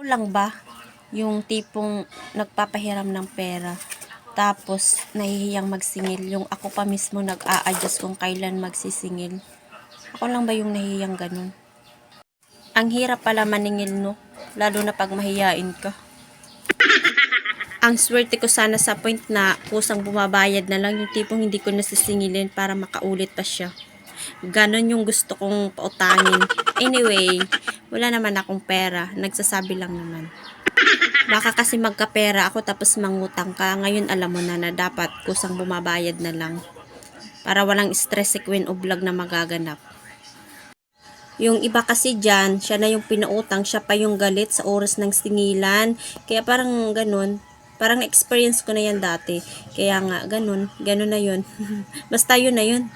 Lang ba yung tipong nagpapahiram ng pera tapos nahihiyang magsingil, yung ako pa mismo nag-a-adjust kung kailan magsisingil? Ako lang ba yung nahihiyang ganun? Ang hirap pala maningil, no? Lalo na pag mahiyain ka. Ang swerte ko sana sa point na kusang bumabayad na lang, yung tipong hindi ko nasisingilin para makaulit pa siya. Ganon yung gusto kong pautangin. Anyway, wala naman akong pera. Nagsasabi lang naman. Baka kasi magkapera ako tapos mangutang ka. Ngayon alam mo na dapat kusang bumabayad na lang. Para walang stress si Queen of Vlog na magaganap. Yung iba kasi dyan, siya na yung pinautang, siya pa yung galit sa oras ng singilan. Kaya parang ganun. Parang na-experience ko na yan dati. Kaya nga, ganun na yun. Basta yun na yun.